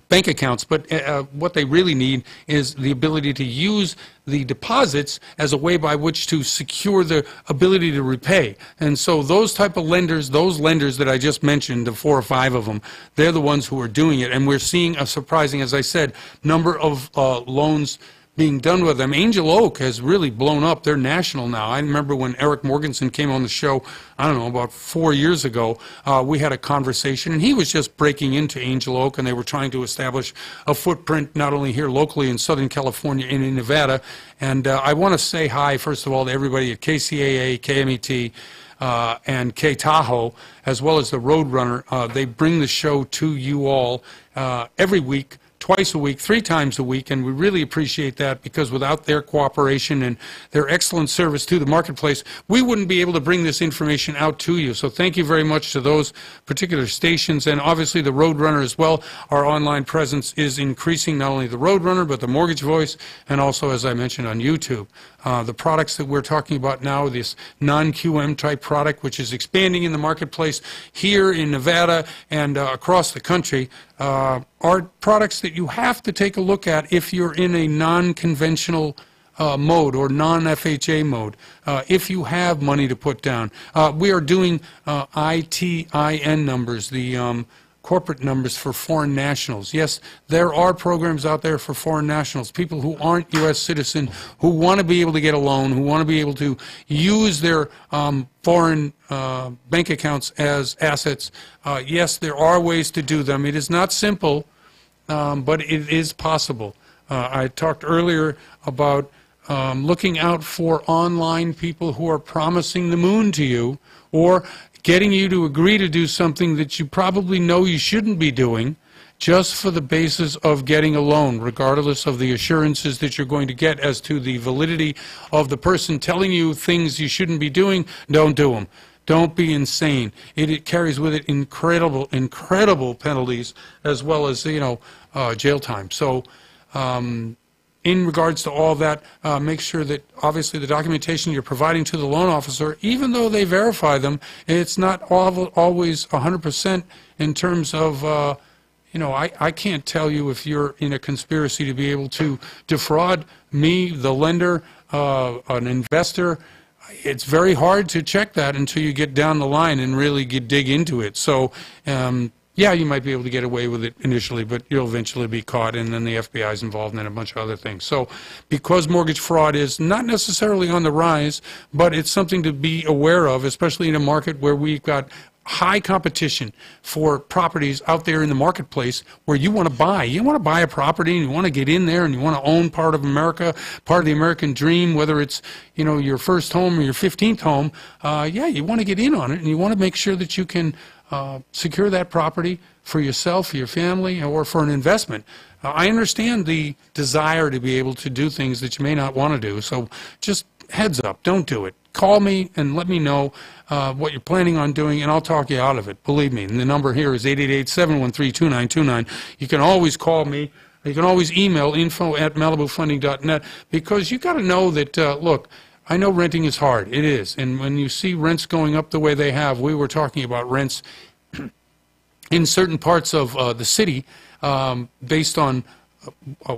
Speaker 3: bank accounts, but what they really need is the ability to use the deposits as a way by which to secure the ability to repay. And so those type of lenders, those lenders that I just mentioned, the 4 or 5 of them, they're the ones who are doing it. And we're seeing a surprising, as I said, number of loans being done with them. Angel Oak has really blown up. They're national now. I remember when Eric Morganson came on the show, I don't know, about 4 years ago, we had a conversation, and he was just breaking into Angel Oak, and they were trying to establish a footprint not only here locally in Southern California and in Nevada. And I want to say hi, first of all, to everybody at KCAA, KMET, and K Tahoe, as well as the Roadrunner. They bring the show to you all every week, twice a week, 3 times a week, and we really appreciate that, because without their cooperation and their excellent service to the marketplace, we wouldn't be able to bring this information out to you. So thank you very much to those particular stations, and obviously the Roadrunner as well. Our online presence is increasing, not only the Roadrunner, but the Mortgage Voice, and also, as I mentioned, on YouTube. The products that we're talking about now, this non-QM type product, which is expanding in the marketplace here in Nevada and across the country, are products that you have to take a look at if you're in a non-conventional mode or non-FHA mode, if you have money to put down. We are doing ITIN numbers, the corporate numbers for foreign nationals. Yes, there are programs out there for foreign nationals, people who aren't U.S. citizen, who want to be able to get a loan, who want to be able to use their foreign bank accounts as assets. Yes, there are ways to do them. It is not simple, but it is possible. I talked earlier about looking out for online people who are promising the moon to you, or getting you to agree to do something that you probably know you shouldn't be doing, just for the basis of getting a loan, regardless of the assurances that you're going to get as to the validity of the person telling you things you shouldn't be doing. Don't do them. Don't be insane. It carries with it incredible penalties, as well as, jail time. So in regards to all that, make sure that obviously the documentation you're providing to the loan officer, even though they verify them, it's not always 100% in terms of, I can't tell you if you're in a conspiracy to be able to defraud me, the lender, an investor. It's very hard to check that until you get down the line and really dig into it. So, yeah, you might be able to get away with it initially, but you'll eventually be caught, and then the FBI is involved in a bunch of other things. So because mortgage fraud is not necessarily on the rise, but it's something to be aware of, especially in a market where we've got high competition for properties out there in the marketplace where you want to buy. You want to buy a property, and you want to get in there, and you want to own part of America, part of the American dream, whether it's, your first home or your 15th home. Yeah, you want to get in on it, and you want to make sure that you can secure that property for yourself, for your family, or for an investment. I understand the desire to be able to do things that you may not want to do, so just heads up, don't do it. Call me and let me know what you're planning on doing, and I'll talk you out of it. Believe me, and the number here is 888-713-2929. You can always call me. You can always email info@malibufunding.net, because you got to know that, look, I know renting is hard. It is. And when you see rents going up the way they have, we were talking about rents in certain parts of the city based on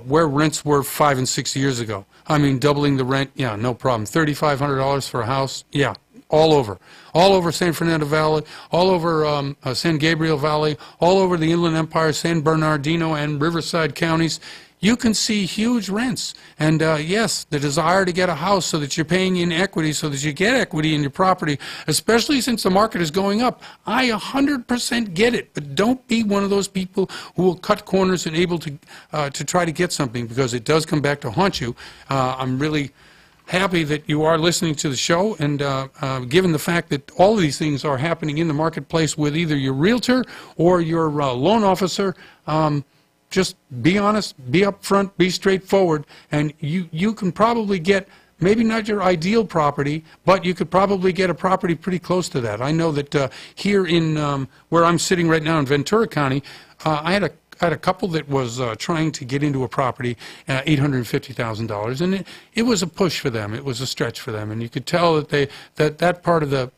Speaker 3: where rents were 5 and 6 years ago. I mean, doubling the rent, yeah, no problem. $3,500 for a house, yeah, all over. All over San Fernando Valley, all over San Gabriel Valley, all over the Inland Empire, San Bernardino, and Riverside counties. You can see huge rents. And yes, the desire to get a house so that you're paying in equity, so that you get equity in your property, especially since the market is going up. I 100% get it, but don't be one of those people who will cut corners and able to try to get something, because it does come back to haunt you. I'm really happy that you are listening to the show, and given the fact that all of these things are happening in the marketplace with either your realtor or your loan officer, just be honest, be upfront, be straightforward, and you can probably get maybe not your ideal property, but you could probably get a property pretty close to that. I know that here in where I'm sitting right now in Ventura County, I had a couple that was trying to get into a property, $850,000, and it was a push for them. It was a stretch for them, and you could tell that that part of the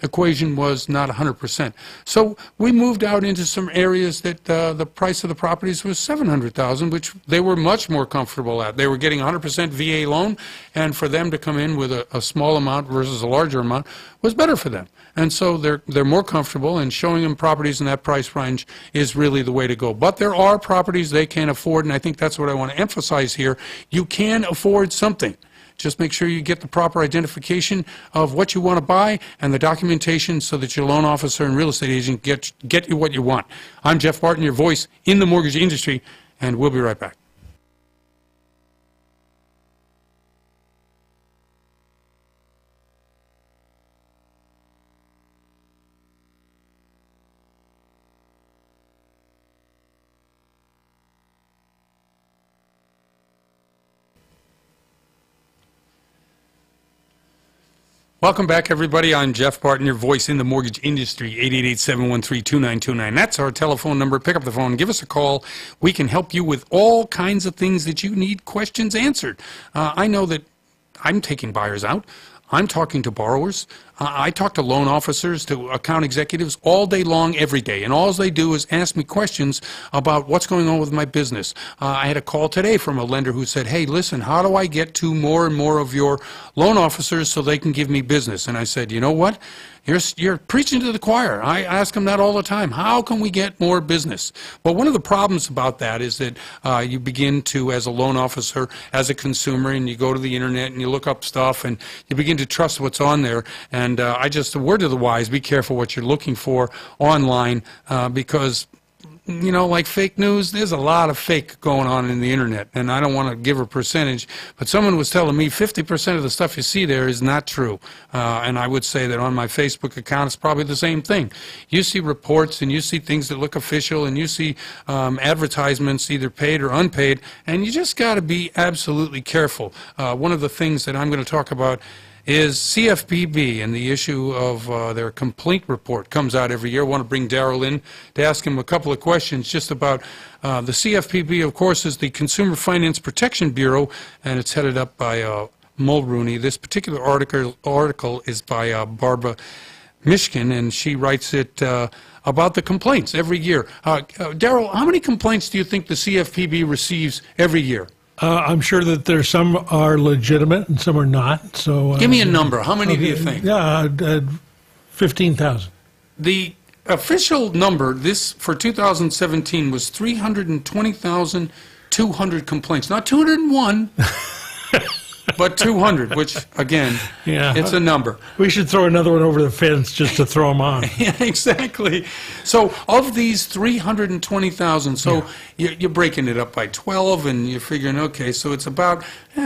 Speaker 3: equation was not 100%. So we moved out into some areas that the price of the properties was $700,000, which they were much more comfortable at. They were getting 100% VA loan, and for them to come in with a small amount versus a larger amount was better for them. And so they're more comfortable, and showing them properties in that price range is really the way to go. But there are properties they can't afford, and I think that's what I want to emphasize here. You can afford something. Just make sure you get the proper identification of what you want to buy and the documentation so that your loan officer and real estate agent get you what you want. I'm Jeff Barton, your voice in the mortgage industry, and we'll be right back. Welcome back, everybody. I'm Jeff Barton, your voice in the mortgage industry, 888-713-2929. That's our telephone number. Pick up the phone. Give us a call. We can help you with all kinds of things that you need questions answered. I know that I'm taking buyers out. I'm talking to borrowers. I talk to loan officers, to account executives all day long, every day. And all they do is ask me questions about what's going on with my business. I had a call today from a lender who said, hey, listen, how do I get to more and more of your loan officers so they can give me business? And I said, you know what? You're preaching to the choir. I ask them that all the time. How can we get more business? Well, one of the problems about that is that you begin to, as a loan officer, as a consumer, and you go to the internet and you look up stuff and you begin to trust what's on there. And a word to the wise, be careful what you're looking for online because, you know, like fake news, there's a lot of fake going on in the internet, and I don't want to give a percentage, but someone was telling me 50% of the stuff you see there is not true, and I would say that on my Facebook account it's probably the same thing. You see reports and you see things that look official, and you see advertisements, either paid or unpaid, and you just got to be absolutely careful. One of the things that I'm going to talk about is CFPB, and the issue of their complaint report comes out every year. I want to bring Darrell in to ask him a couple of questions just about the CFPB, of course, is the Consumer Finance Protection Bureau, and it's headed up by Mulrooney. This particular article is by Barbara Mishkin, and she writes it about the complaints every year. Darrell, how many complaints do you think the CFPB receives every year?
Speaker 7: I'm sure that there's some are legitimate and some are not. So
Speaker 3: give me a number. How many do you think?
Speaker 7: 15,000.
Speaker 3: The official number for 2017 was 320,200 complaints. Not 201, but 200, which, again, it's a number.
Speaker 7: We should throw another one over the fence just to throw them on.
Speaker 3: Yeah, exactly. So of these 320,000, so you're breaking it up by 12, and you're figuring, okay, so it's about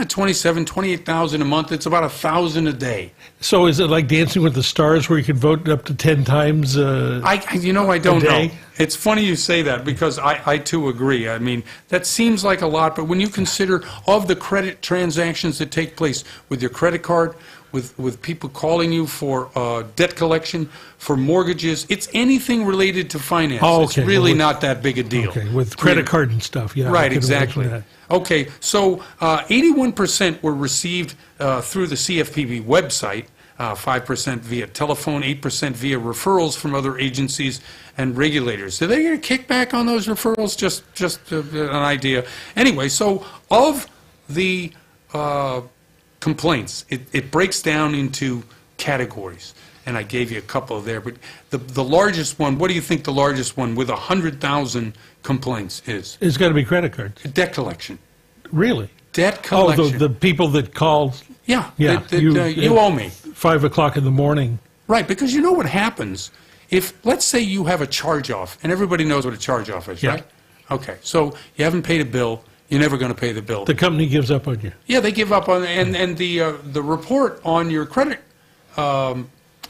Speaker 3: 28,000 a month. It's about 1,000 a day.
Speaker 7: So is it like Dancing with the Stars, where you can vote up to 10 times
Speaker 3: I don't know. It's funny you say that, because I too agree. I mean, that seems like a lot, but when you consider of the credit transactions that take place with your credit card, with people calling you for debt collection, for mortgages, it's anything related to finance.
Speaker 7: Oh, okay.
Speaker 3: It's really not that big a deal.
Speaker 7: Okay, with credit card and stuff, yeah.
Speaker 3: Right, exactly. Okay, so 81% were received through the CFPB website, 5% via telephone, 8% via referrals from other agencies and regulators. Do they get a kickback on those referrals? Just an idea. Anyway, so of the complaints, it breaks down into categories, and I gave you a couple there, but the largest one, what do you think the largest one with 100,000 complaints is?
Speaker 7: It's got to be credit cards.
Speaker 3: Debt collection.
Speaker 7: Really?
Speaker 3: Debt collection.
Speaker 7: Oh, the people that call.
Speaker 3: Yeah,
Speaker 7: yeah.
Speaker 3: You owe me.
Speaker 7: 5 o'clock in the morning.
Speaker 3: Right, because you know what happens if, let's say you have a charge-off, and everybody knows what a charge-off is, right? Okay, so you haven't paid a bill, you're never going to pay the bill.
Speaker 7: The company gives up on you.
Speaker 3: Yeah, they give up on, and the report on your credit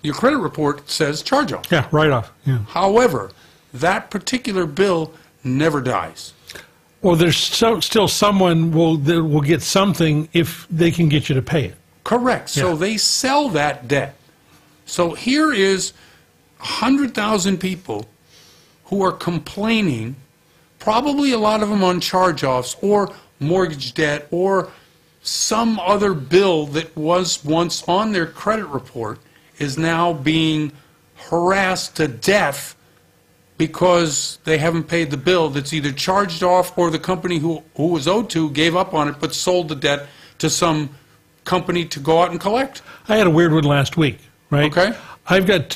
Speaker 3: report says charge-off.
Speaker 7: Yeah, write-off. Yeah.
Speaker 3: However, that particular bill never dies.
Speaker 7: Well, there's still someone that will get something if they can get you to pay it.
Speaker 3: Correct. So they sell that debt. So here is 100,000 people who are complaining, probably a lot of them on charge-offs or mortgage debt or some other bill that was once on their credit report, is now being harassed to death because they haven't paid the bill that's either charged off or the company who was owed to gave up on it but sold the debt to some company to go out and collect.
Speaker 7: I had a weird one last week, right?
Speaker 3: Okay.
Speaker 7: I've got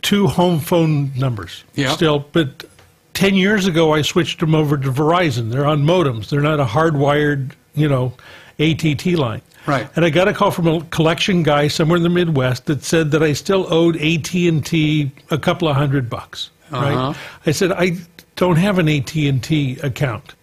Speaker 7: 2 home phone numbers still, but 10 years ago I switched them over to Verizon. They're on modems. They're not a hardwired, AT&T line.
Speaker 3: Right.
Speaker 7: And I got a call from a collection guy somewhere in the Midwest that said that I still owed AT&T a couple of $100. Right? I said, I don't have an AT&T account.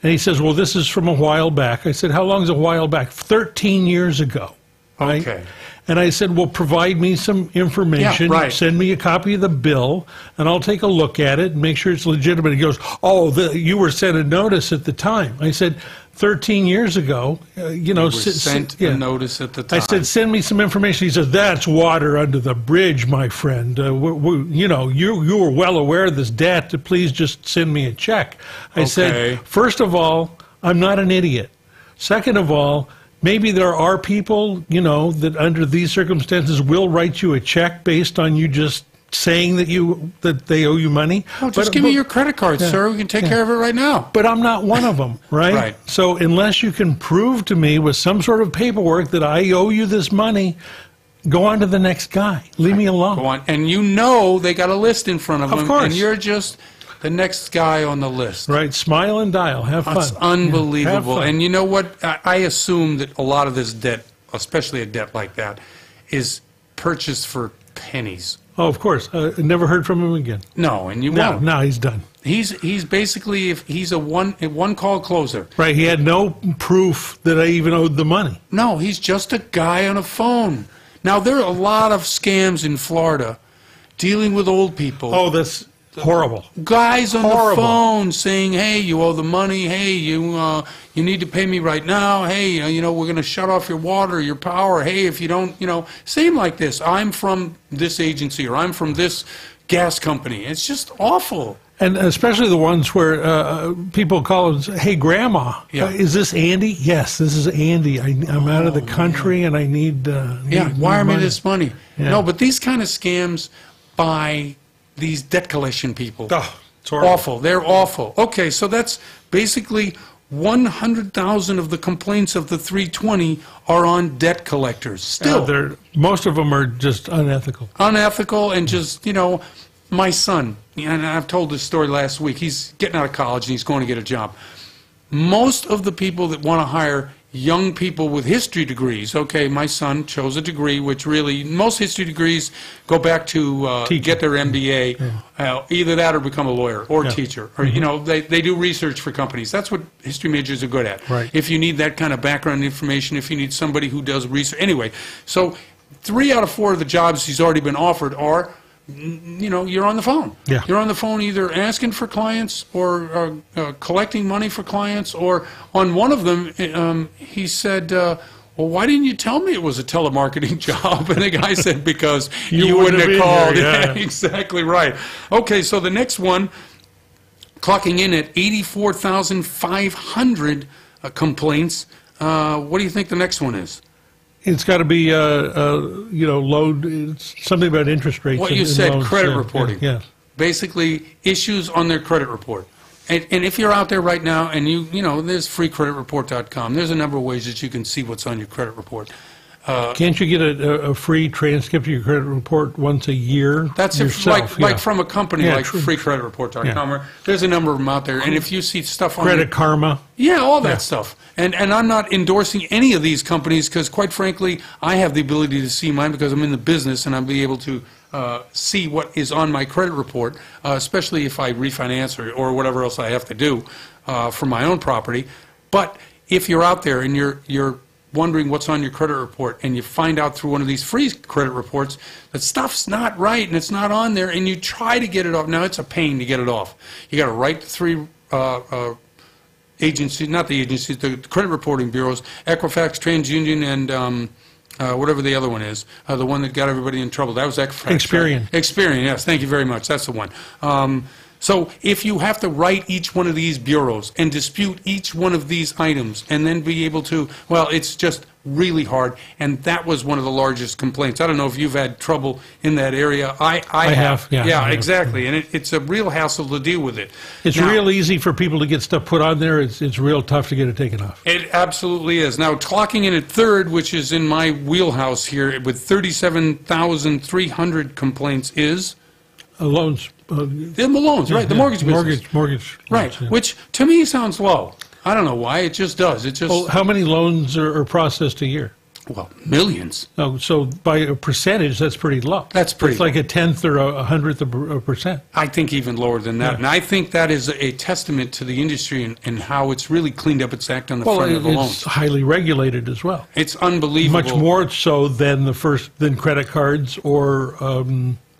Speaker 7: And he says, well, this is from a while back. I said, how long is a while back? 13 years ago. Right? Okay. And I said, well, provide me some information.
Speaker 3: Yeah, right.
Speaker 7: Send me a copy of the bill, and I'll take a look at it and make sure it's legitimate. He goes, oh, you were sent a notice at the time. I said, 13 years ago,
Speaker 3: sent a notice at the time.
Speaker 7: I said, send me some information. He says, that's water under the bridge, my friend. You were well aware of this debt. Please just send me a check. I said, first of all, I'm not an idiot. Second of all, maybe there are people, that under these circumstances will write you a check based on you just saying that they owe you money.
Speaker 3: Oh, just give me your credit card, sir. We can take care of it right now.
Speaker 7: But I'm not one of them, right?
Speaker 3: Right.
Speaker 7: So unless you can prove to me with some sort of paperwork that I owe you this money, go on to the next guy. Leave me alone.
Speaker 3: Go on. And they got a list in front of them. Of course. And you're just the next guy on the list.
Speaker 7: Right. Smile and dial. Have fun.
Speaker 3: That's unbelievable.
Speaker 7: Have fun.
Speaker 3: And you know what? I assume that a lot of this debt, especially a debt like that, is purchased for pennies.
Speaker 7: Oh, of course. Never heard from him again.
Speaker 3: No, and you won't.
Speaker 7: No, he's done.
Speaker 3: He's basically, if he's a one call closer.
Speaker 7: Right. He had no proof that I even owed the money.
Speaker 3: No, he's just a guy on a phone. Now, there are a lot of scams in Florida dealing with old people.
Speaker 7: Oh, that's horrible.
Speaker 3: Guys on the phone saying, hey, you owe the money. Hey, you need to pay me right now. Hey, we're going to shut off your water, your power. Hey, if you don't, same like this. I'm from this agency or I'm from this gas company. It's just awful.
Speaker 7: And especially the ones where people call and say, hey, Grandma, is this Andy? Yes, this is Andy. I'm out of the country and I need
Speaker 3: wire me this money. Yeah. No, but these kind of scams by these debt collection people.
Speaker 7: Oh, it's horrible.
Speaker 3: Awful. They're awful. Okay, so that's basically 100,000 of the complaints of the 320 are on debt collectors. Still.
Speaker 7: Most of them are just unethical.
Speaker 3: Unethical and just, my son, and I've told this story last week, he's getting out of college and he's going to get a job. Most of the people that want to hire young people with history degrees, okay, my son chose a degree which really, most history degrees go back to get their MBA, either that or become a lawyer or teacher. Or, they do research for companies. That's what history majors are good at.
Speaker 7: Right.
Speaker 3: If you need that kind of background information, if you need somebody who does research. Anyway, so 3 out of 4 of the jobs he's already been offered are, you're on the phone.
Speaker 7: Yeah.
Speaker 3: You're on the phone either asking for clients or collecting money for clients, or on one of them, he said, well, why didn't you tell me it was a telemarketing job? And the guy said, because you wouldn't have called. Yeah, exactly right. Okay, so the next one, clocking in at 84,500 complaints. What do you think the next one is?
Speaker 7: It's got to be, load. It's something about interest rates.
Speaker 3: What you said, credit reporting.
Speaker 7: Yeah.
Speaker 3: Basically, issues on their credit report. And if you're out there right now, and there's freecreditreport.com. There's a number of ways that you can see what's on your credit report.
Speaker 7: Can't you get a free transcript of your credit report once a year?
Speaker 3: That's
Speaker 7: yourself?
Speaker 3: like from a company like freecreditreport.com.
Speaker 7: Yeah.
Speaker 3: There's a number of them out there, and if you see stuff on
Speaker 7: Credit Karma.
Speaker 3: Yeah, all that stuff. And I'm not endorsing any of these companies because, quite frankly, I have the ability to see mine because I'm in the business and I'll be able to see what is on my credit report, especially if I refinance or whatever else I have to do for my own property. But if you're out there and you're wondering what's on your credit report and you find out through one of these free credit reports that stuff's not right and it's not on there and you try to get it off. Now, it's a pain to get it off. You got to write the 3 agencies, not the agencies, the credit reporting bureaus, Equifax, TransUnion, and whatever the other one is, the one that got everybody in trouble. That was Equifax.
Speaker 7: Experian.
Speaker 3: Right? Experian, yes. Thank you very much. That's the one. So if you have to write each one of these bureaus and dispute each one of these items and then be able to, well, it's just really hard, and that was one of the largest complaints. I don't know if you've had trouble in that area. I have.
Speaker 7: Yeah,
Speaker 3: yeah,
Speaker 7: I have.
Speaker 3: exactly, and it's a real hassle to deal with it.
Speaker 7: It's
Speaker 3: Now,
Speaker 7: real easy for people to get stuff put on there. It's real tough to get it taken off.
Speaker 3: It absolutely is. Now, clocking in at third, which is in my wheelhouse here, with 37,300 complaints is...
Speaker 7: Loans.
Speaker 3: The loans, right, the mortgage business.
Speaker 7: Mortgage.
Speaker 3: Right,
Speaker 7: loans, yeah.
Speaker 3: which to me sounds low. I don't know why, it just does. It just...
Speaker 7: Well, how many loans are processed a year?
Speaker 3: Well, millions.
Speaker 7: Oh, so by a percentage, that's pretty low.
Speaker 3: That's pretty
Speaker 7: It's like a tenth or a hundredth of a percent.
Speaker 3: I think even lower than that.
Speaker 7: Yeah.
Speaker 3: And I think that is a testament to the industry and how it's really cleaned up its act on the front of the
Speaker 7: it's
Speaker 3: loans.
Speaker 7: highly regulated as well.
Speaker 3: It's unbelievable.
Speaker 7: Much more so than than credit cards or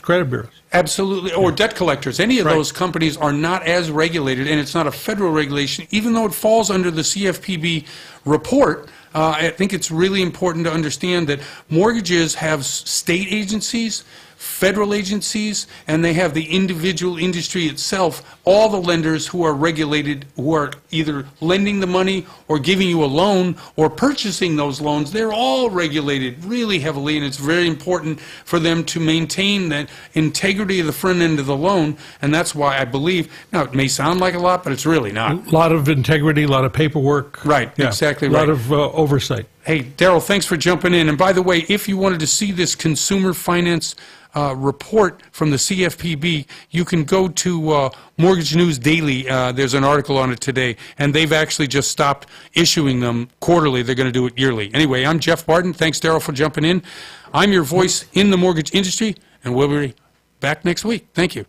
Speaker 7: credit bureaus.
Speaker 3: Absolutely. Or debt collectors. Any of
Speaker 7: Right.
Speaker 3: those companies are not as regulated, and it's not a federal regulation, even though it falls under the CFPB report. I think it's really important to understand that mortgages have state agencies, federal agencies, and they have the individual industry itself, all the lenders who are regulated, who are either lending the money or giving you a loan or purchasing those loans. They're all regulated really heavily, and it's very important for them to maintain that integrity of the front end of the loan, and that's why I believe, now it may sound like a lot, but it's really not.
Speaker 7: A lot of integrity, a lot of paperwork.
Speaker 3: Right, exactly right.
Speaker 7: A lot of oversight.
Speaker 3: Hey, Daryl, thanks for jumping in. And by the way, if you wanted to see this consumer finance report from the CFPB, you can go to Mortgage News Daily. There's an article on it today, and they've actually just stopped issuing them quarterly. They're going to do it yearly. Anyway, I'm Jeff Barton. Thanks, Daryl, for jumping in. I'm your voice in the mortgage industry, and we'll be back next week. Thank you.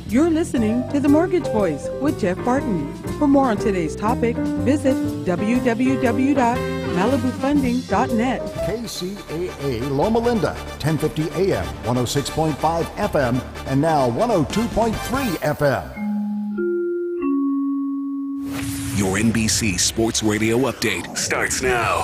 Speaker 2: You're listening to The Mortgage Voice with Jeff Barton. For more on today's topic, visit www.malibufunding.net.
Speaker 8: KCAA Loma Linda, 1050 AM, 106.5 FM, and now 102.3 FM.
Speaker 9: Your NBC Sports Radio update starts now.